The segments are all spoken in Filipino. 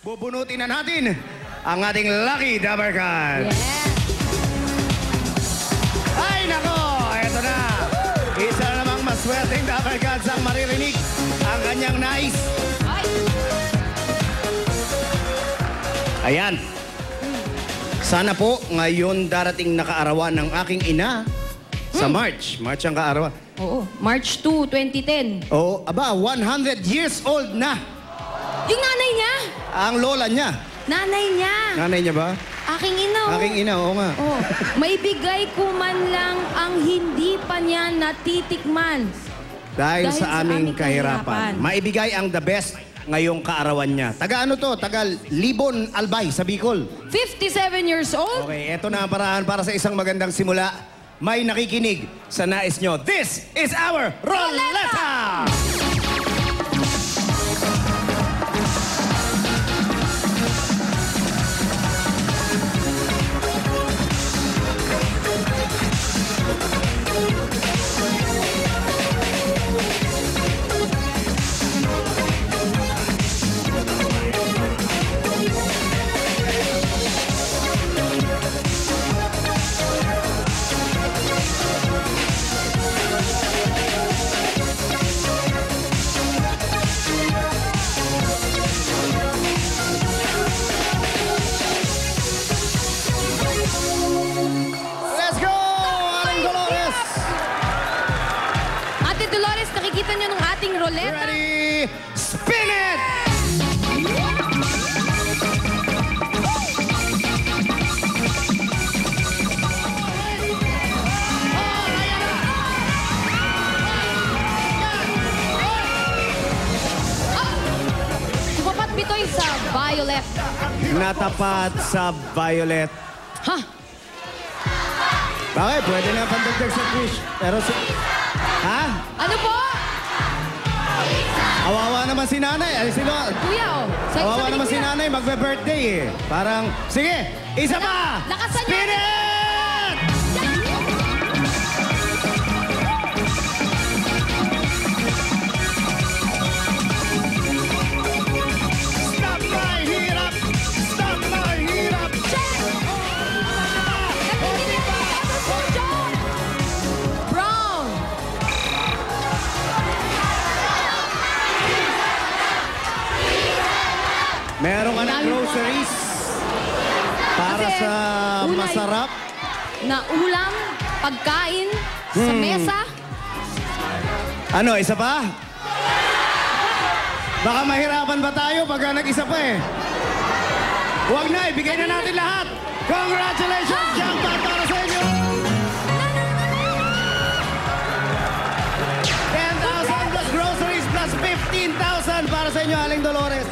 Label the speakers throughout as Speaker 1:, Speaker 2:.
Speaker 1: bubunutin na natin ang ating Lucky Dabber Card.
Speaker 2: Yes.
Speaker 1: Ay, nako! Eto na. Isa na namang maswerteng Dabber Cards ang maririnig ang kanyang nais.
Speaker 2: Ay.
Speaker 1: Ayan. Sana po ngayon darating na kaarawan ng aking ina sa March. March ang kaarawan.
Speaker 2: Oo, March 2, 2010.
Speaker 1: Oo, aba, 100 years old na
Speaker 2: Yung nanay niya!
Speaker 1: ang lola niya.
Speaker 2: Nanay niya!
Speaker 1: Nanay niya ba?
Speaker 2: Aking ina, oh.
Speaker 1: Aking ina, oo nga.
Speaker 2: Oh, maibigay ko man lang ang hindi pa niya natitikman.
Speaker 1: Dahil sa aming kahirapan. Maibigay ang the best ngayong kaarawan niya. Taga ano to? Taga Libon, Albay, sa Bicol.
Speaker 2: 57 years old?
Speaker 1: Okay, eto na ang paraan para sa isang magandang simula. May nakikinig sa nais nyo. This is our Roleta!
Speaker 2: Dolores, nakikita niyo ng ating roleta?
Speaker 1: Ready? Spin it!
Speaker 2: Tumapat bitoy sa violet.
Speaker 1: Natapat sa violet.
Speaker 2: Ha?
Speaker 1: Bakit? Pwede na pandagdag sa fish. Pero si... Ha?
Speaker 2: Ano po?
Speaker 1: Awawa naman si nanay. Ay, sino?
Speaker 2: Kuya, oh.
Speaker 1: Awawa naman si nanay. Magbe-birthday eh. Parang... Sige! Isa pa!
Speaker 2: Lakasan niyo!
Speaker 1: Spin it! Stop my hirap! Stop my hirap!
Speaker 2: Brown.
Speaker 1: Meron ka ng groceries para
Speaker 2: Kasi
Speaker 1: sa
Speaker 2: ulay.
Speaker 1: masarap.
Speaker 2: Na ulam, pagkain, sa mesa.
Speaker 1: Ano, isa pa? Baka mahirapan ba tayo pag nag-isa pa eh? Huwag na, ibigay na natin lahat. Congratulations, jackpot para sa inyo! 10,000 plus groceries plus 15,000 para sa inyo, Aling Dolores.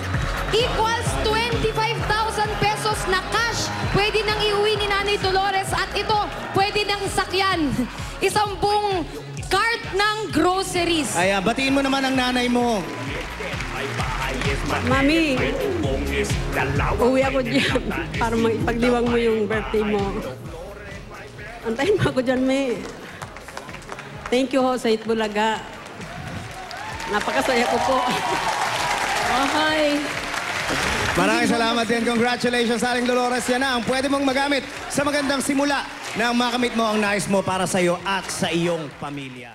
Speaker 2: Equals 25,000 pesos na cash. Pwede nang iuwi ni Nanay Dolores at ito, pwede nang sakyan. Isang buong cart ng groceries.
Speaker 1: Ay, batiin mo naman ang nanay mo.
Speaker 3: Mami, uwi ako dyan para ipagdiwang mo yung birthday mo. Antayin mo ako dyan, May. Thank you ho sa Itbulaga. Napakasaya ko po. Okay.
Speaker 1: Maraming salamat din. Congratulations, Aling Dolores. Yan na ang pwede mong magamit sa magandang simula na makamit mo ang nais mo para sa iyo at sa iyong pamilya.